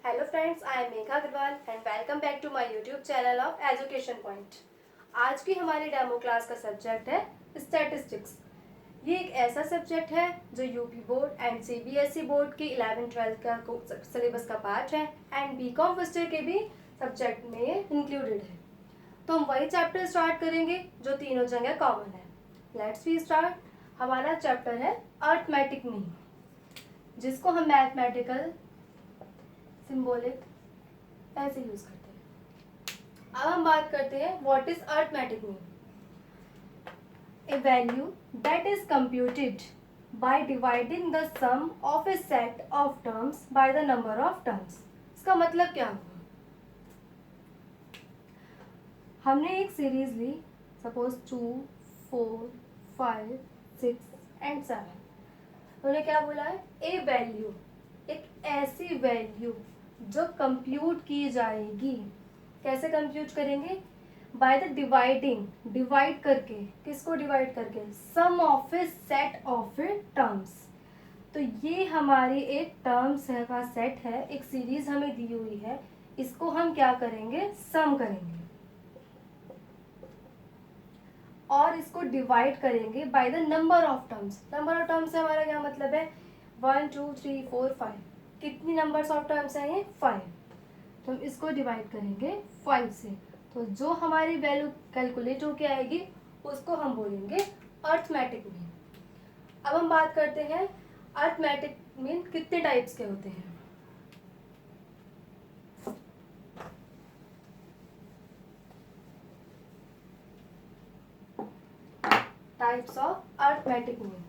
Hello friends, I am Megha Agarwal and welcome back to my YouTube channel of Education Point। आज की हमारी demo class का subject है statistics. ये एक ऐसा सब्जेक्ट है जो UP board and CBSE board की 11th-12th का सिलेबस का पार्ट है एंड बीकॉम फर्स्ट ईयर के भी सब्जेक्ट में इंक्लूडेड है। तो हम वही चैप्टर स्टार्ट करेंगे जो तीनों जगह कॉमन है। Let's we start. हमारा चैप्टर है अर्थमेटिक मीन, जिसको हम मैथमेटिकल सिंबॉलिक ऐसे यूज करते हैं। अब हम बात करते हैं what is arithmetic mean. A value that is computed by dividing the sum of a set of terms by the number of terms. इसका मतलब क्या हुआ? हमने एक सीरीज ली, सपोज 2, 4, 5, 6 एंड 7। उन्होंने क्या बोला है? ए वैल्यू, एक ऐसी वैल्यू जो कंप्यूट की जाएगी। कैसे कंप्यूट करेंगे? बाय द डिवाइडिंग, डिवाइड करके। किसको डिवाइड करके? Sum of a set of a terms. तो ये हमारी एक टर्म्स है का सेट है, एक सीरीज हमें दी हुई है, इसको हम क्या करेंगे? सम करेंगे और इसको डिवाइड करेंगे bye the number of terms. Number of terms से हमारा क्या मतलब है? 1 2 3 4 5। कितनी नंबर्स ऑफ टर्म्स हैं ये? 5। तो हम इसको डिवाइड करेंगे 5 से। तो जो हमारी वैल्यू कैलकुलेट होके आएगी उसको हम बोलेंगे अर्थमेटिक मीन। अब हम बात करते हैं अर्थमेटिक मीन कितने टाइप्स के होते हैं। Types of arithmetic mean.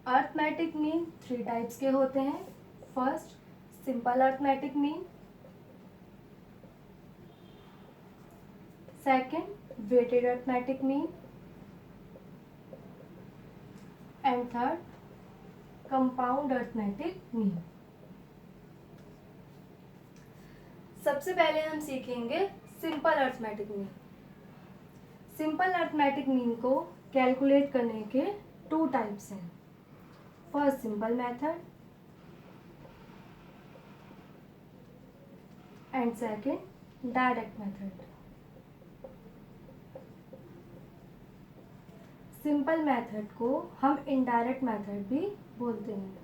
Arithmetic mean 3 types के होते हैं। First, simple arithmetic mean. Second, weighted arithmetic mean. And third, compound arithmetic mean. सबसे पहले हम सीखेंगे simple arithmetic mean. Simple arithmetic mean को कैलकुलेट करने के 2 टाइप्स हैं। First, simple method and second, direct method. Simple method को हम इनडायरेक्ट मेथड भी बोलते हैं।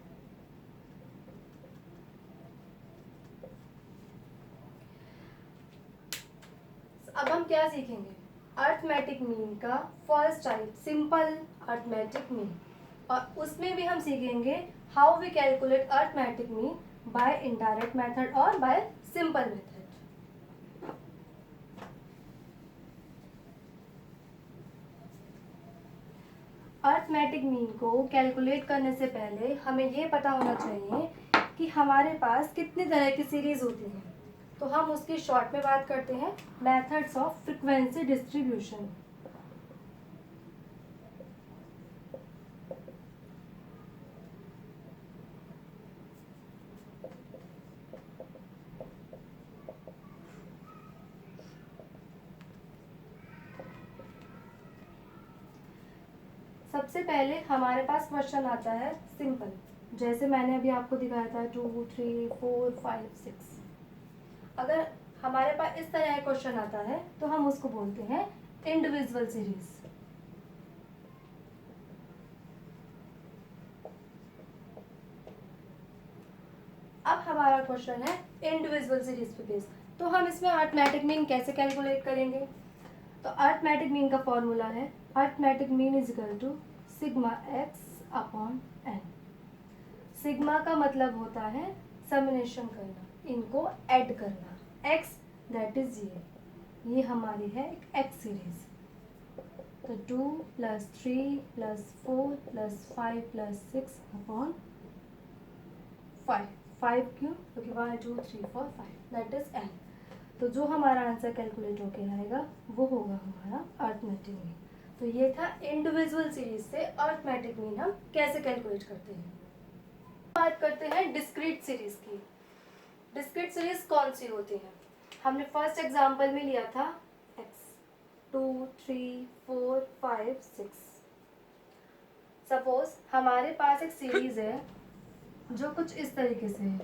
अब हम क्या सीखेंगे? अर्थमेटिक मीन का first type, simple arithmetic mean, और उसमें भी हम सीखेंगे how we calculate arithmetic mean by indirect method और by simple method. Arithmetic mean को कैलकुलेट करने से पहले हमें ये पता होना चाहिए कि हमारे पास कितने तरह की सीरीज होती हैं। तो हम उसकी शॉर्ट में बात करते हैं मेथड्स ऑफ फ्रीक्वेंसी डिस्ट्रीब्यूशन। सबसे पहले हमारे पास क्वेश्चन आता है सिंपल, जैसे मैंने अभी आपको दिखाया था 2 3 4 5 6। अगर हमारे पास इस तरह का क्वेश्चन आता है तो हम उसको बोलते हैं इंडिविजुअल सीरीज। अब हमारा क्वेश्चन है इंडिविजुअल सीरीज पे बेस्ड, तो हम इसमें अर्थमेटिक मीन कैसे कैलकुलेट करेंगे? तो अर्थमेटिक मीन का फॉर्मूला है arithmetic mean is equal to sigma X upon N. Sigma का मतलब होता है समिनेशन करना, इनको ऐड करना। एक्स दैट इज ये हमारी है एक एक्स सीरीज। तो 2 + 3 + 4 + 5 + 6 अपॉन 5। 5 क्यों? क्योंकि 1 2 3 4 5 दैट इज एन। तो जो हमारा आंसर कैलकुलेट होके आएगा वो होगा हमारा अर्थमेटिक मीन। तो ये था इंडिविजुअल सीरीज से अर्थमेटिक मीन हम कैसे कैलकुलेट करते हैं। बात करते हैं डिस्क्रीट सीरीज की। डिस्क्रीट सीरीज कौन सी होती है? हमने फर्स्ट एग्जांपल में लिया था x 2 3 4 5 6। सपोज हमारे पास एक सीरीज है जो कुछ इस तरीके से है।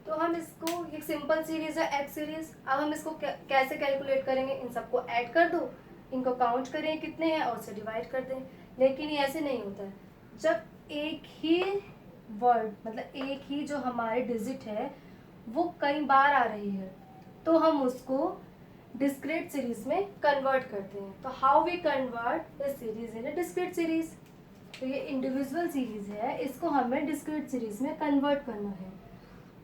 तो हम इसको, एक सिंपल सीरीज है एक्स सीरीज। अब हम इसको कैसे कैलकुलेट करेंगे, इन सबको ऐड कर दो, इनको काउंट करें कितने हैं और उससे डिवाइड कर दें। लेकिन ये ऐसे नहीं होता है। जब एक ही वर्ड, मतलब एक ही जो हमारे डिजिट है वो कई बार आ रही है, तो हम उसको डिस्क्रीट सीरीज में कन्वर्ट करते हैं। तो how we convert this series in a discrete series. तो ये इंडिविजुअल सीरीज है, इसको हमें डिस्क्रीट सीरीज में कन्वर्ट करना है।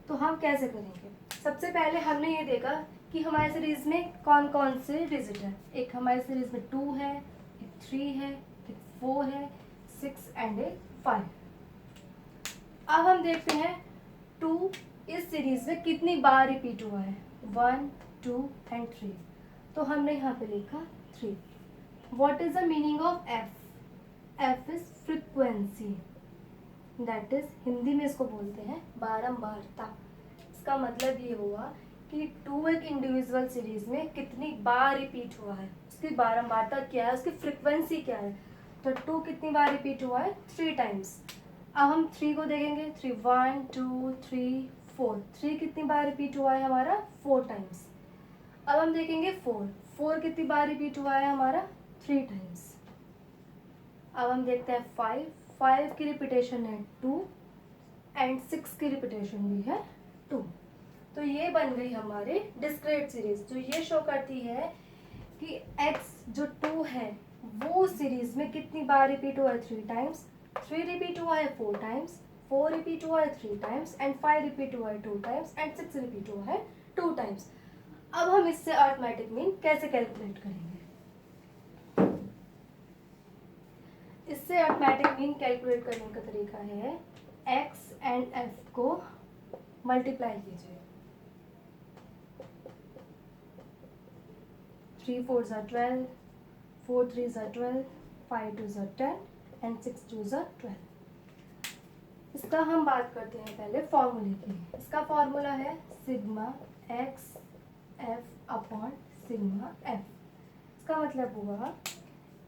तो हम कैसे करेंगे? सबसे पहले हमने ये देखा कि हमारे सीरीज में कौन कौन से डिजिट है। एक हमारी सीरीज में 2 है, एक 3 है, एक 4 है, 6 एंड एक 5। अब हम देखते हैं 2 इस सीरीज में कितनी बार रिपीट हुआ है, 1, 2 एंड 3। तो हमने यहाँ पे लिखा 3। What is the meaning of F? F is frequency, that is Hindi में इसको बोलते हैं बारंबारता। इसका मतलब ये हुआ कि 2 एक इंडिविजुअल सीरीज में कितनी बार रिपीट हुआ है, उसकी बारंबारता क्या है, उसकी फ्रिक्वेंसी क्या है। तो 2 कितनी बार रिपीट हुआ है, 3 टाइम्स। अब हम 3 को देखेंगे, 3 1 2 3 4, 3 कितनी बार रिपीट हुआ है हमारा, 4 टाइम्स। अब हम देखेंगे 4, 4 कितनी बार रिपीट हुआ है हमारा, 3 टाइम्स। अब हम देखते हैं 5, 5 की रिपीटेशन है 2 एंड 6 की रिपीटेशन भी है 2। तो ये बन गई हमारी डिस्क्रीट सीरीज, जो ये शो करती है कि x जो 2 है वो सीरीज में कितनी बार रिपीट हुआ है, 3 टाइम्स। 3 रिपीट हुआ है 4 टाइम्स, 4 रिपीट हुआ है 3 टाइम्स एंड 5 रिपीट हुआ है 2 टाइम्स एंड 6 रिपीट हुआ है 2 टाइम्स। अब हम इससे अरिथमेटिक मीन कैसे कैलकुलेट करेंगे? इससे अरिथमेटिक मीन कैलकुलेट करने का तरीका है, x एंड f को मल्टीप्लाई कीजिए। 3 4s are 12, 4 3s are 12, 5 2s are 10 and 6 2s are 12। इसका हम बात करते हैं पहले फॉर्मूले की। इसका फॉर्मूला है sigma X F upon sigma F. इसका मतलब हुआ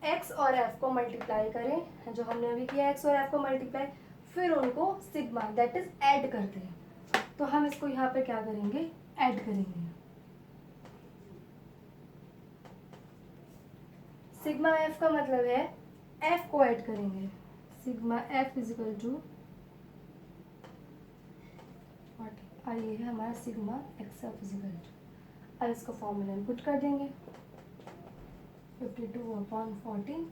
x और f को मल्टीप्लाई करें, जो हमने अभी किया x और f को मल्टीप्लाई, फिर उनको सिग्मा दैट इज ऐड करते हैं। तो हम इसको यहाँ पे क्या करेंगे, ऐड करेंगे। सिग्मा एफ का मतलब है f को ऐड करेंगे। Sigma F is equal to ये है हमारा sigma X F is equal to. अब इसको फॉर्मूला इनपुट कर देंगे, 52 अपॉन 14।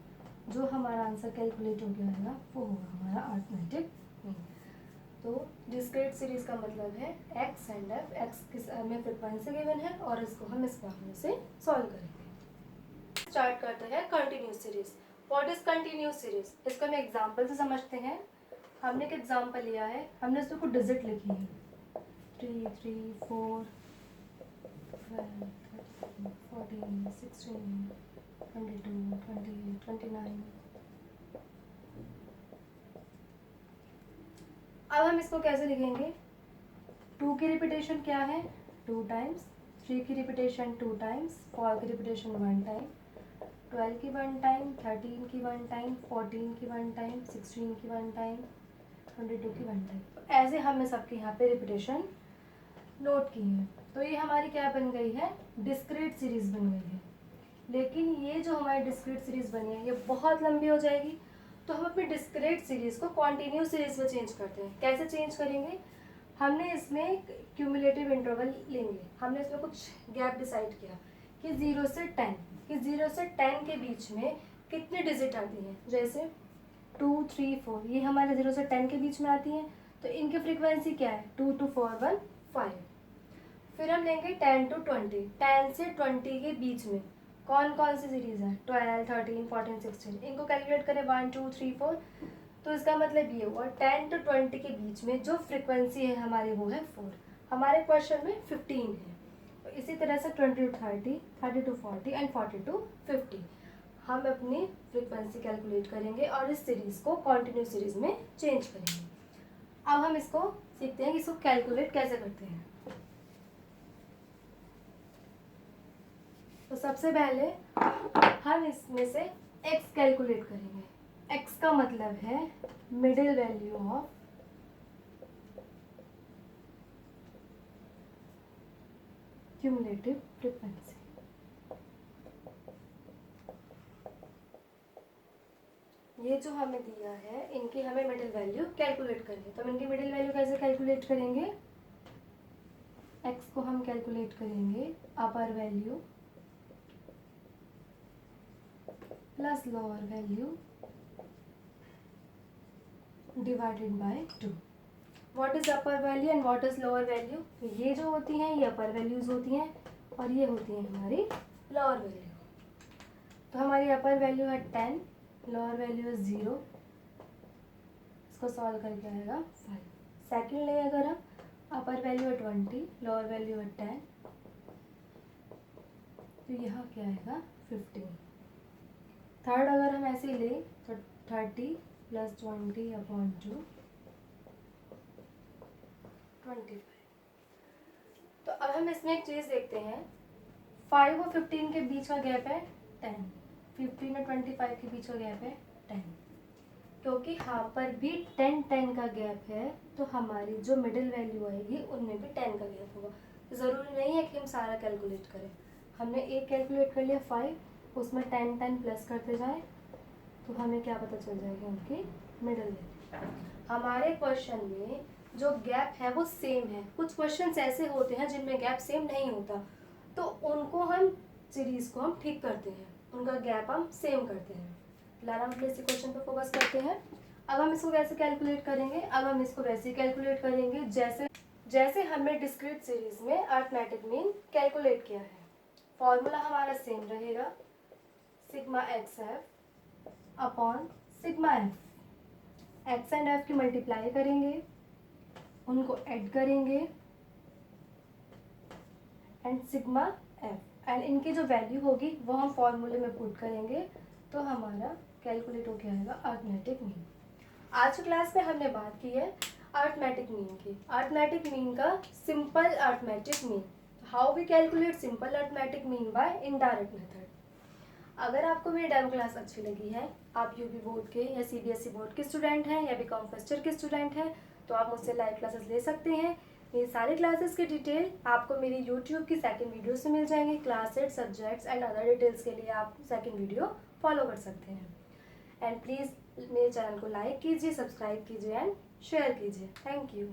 जो हमारा आंसर कैलकुलेट हो गया है वो होगा हमारा अरिथमेटिक मीन। तो डिस्क्रीट सीरीज का मतलब है x एंड f, x किस में फ्रिक्वेंसी गिवन है और इसको हम इस फॉर्मूले से सॉल्व करेंगे। स्टार्ट करते हैं continuous series. What is continuous series? इसको हम एग्जांपल से समझते हैं। हमने एक एग्जांपल लिया है, हमने इसमें कुछ डिजिट लिखी है, 3 3 4 12 13 14 16 22 28 29। अब हम इसको कैसे लिखेंगे? 2 की रिपीटेशन क्या है, 2 टाइम्स, 3 की रिपीटेशन 2 टाइम्स, 4 की रिपीटेशन 1 टाइम, 12 की 1 टाइम, 13 की 1 टाइम, 14 की 1 टाइम, 16 की 1 टाइम, 22 की 1 टाइम। तो ऐसे हमने सबके यहाँ पे रिपीटेशन नोट की है। तो ये हमारी क्या बन गई है, डिस्क्रीट सीरीज बन गई है। लेकिन ये जो हमारी डिस्क्रीट सीरीज बनी है ये बहुत लंबी हो जाएगी, तो हम अपनी डिस्क्रीट सीरीज को कॉन्टिन्यूस सीरीज में चेंज करते हैं। कैसे चेंज करेंगे? हमने इसमें क्यूमुलेटिव इंटरवल लेंगे। हमने इसमें कुछ गैप डिसाइड किया कि 0 से 10, कि 0 से 10 के बीच में कितनी डिजिट आती हैं। जैसे 2 3 4 ये हमारे 0 से 10 के बीच में आती हैं, तो इनकी फ्रीक्वेंसी क्या है, 2 2 4 1 5। फिर हम लेंगे 10 to 20, 10 से 20 के बीच में कौन कौन सी सीरीज है, 12 13 14 16। इनको कैलकुलेट करें 1 2 3 4। तो इसका मतलब ये हुआ 10 to 20 के बीच में जो फ्रीक्वेंसी है हमारी वो है 4। हमारे क्वेश्चन में 15 है। तो इसी तरह से 20 to 30, 30 to 40 एंड 40 to 50 हम अपनी फ्रीक्वेंसी कैलकुलेट करेंगे और इस सीरीज को कॉन्टिन्यूस सीरीज में चेंज करेंगे। अब हम इसको सीखते हैं कि इसको कैलकुलेट कैसे करते हैं। सबसे पहले हम इसमें से x कैलकुलेट करेंगे। x का मतलब है middle value of cumulative frequency. ये जो हमें दिया है इनकी हमें मिडिल वैल्यू कैलकुलेट करनी है। तो हम इनकी मिडिल वैल्यू कैसे कैलकुलेट करेंगे? x को हम कैलकुलेट करेंगे अपर value plus lower value divided by 2। What is upper value and what is lower value? ये जो होती हैं ये अपर वैल्यूज होती हैं और ये होती हैं हमारी लोअर वैल्यू। तो हमारी अपर वैल्यू है 10, लोअर वैल्यू है 0। इसको सॉल्व करके आएगा 5। सेकेंड ले अगर हम, अपर वैल्यू है 20, लोअर वैल्यू है 10, तो यहाँ क्या आएगा 15। थर्ड अगर हम ऐसे ले तो 30 प्लस 20 अपॉन 2 25। तो अब हम इसमें एक चीज़ देखते हैं, 5 और 15 के बीच का गैप है 10, 15 और 25 के बीच का गैप है 10। क्योंकि यहाँ पर भी 10 का गैप है तो हमारी जो मिडिल वैल्यू आएगी उनमें भी 10 का गैप होगा। तो ज़रूरी नहीं है कि हम सारा कैलकुलेट करें। हमने एक कैलकुलेट कर लिया 5, उसमें 10 प्लस करते जाएं तो हमें क्या पता चल जाएगा उनकी मिडिल वैल्यू। हमारे क्वेश्चन में जो गैप है वो सेम है। कुछ क्वेश्चंस ऐसे होते हैं जिनमें गैप सेम नहीं होता, तो उनको हम सीरीज को हम ठीक करते हैं, उनका गैप हम सेम करते हैं। फिलहाल हम इसी क्वेश्चन पर फोकस करते हैं। अब हम इसको कैसे कैलकुलेट करेंगे? अब हम इसको वैसे ही कैलकुलेट करेंगे जैसे हमने डिस्क्रीट सीरीज में अरिथमेटिक मीन कैलकुलेट किया है। फॉर्मूला हमारा सेम रहेगा, sigma X F upon sigma F. X and F की मल्टीप्लाई करेंगे, उनको ऐड करेंगे एंड सिग्मा एफ, एंड इनकी जो वैल्यू होगी वो हम फॉर्मूले में पुट करेंगे तो हमारा कैलकुलेट होके आएगा अरिथमेटिक मीन। आज की क्लास में हमने बात की है अरिथमेटिक मीन की। अरिथमेटिक मीन का simple arithmetic mean, how we calculate simple arithmetic mean by indirect method. अगर आपको मेरी डेमो क्लास अच्छी लगी है, आप यूपी बोर्ड के या सीबीएसई बोर्ड के स्टूडेंट हैं या बीकॉम फर्स्ट ईयर के स्टूडेंट हैं, तो आप मुझसे लाइव क्लासेस ले सकते हैं। ये सारी क्लासेस की डिटेल आपको मेरी यूट्यूब की सेकंड वीडियो से मिल जाएंगी। Classes, subjects and other details के लिए आप सेकंड वीडियो फॉलो कर सकते हैं। एंड प्लीज़ मेरे चैनल को लाइक कीजिए, सब्सक्राइब कीजिए एंड शेयर कीजिए। Thank you.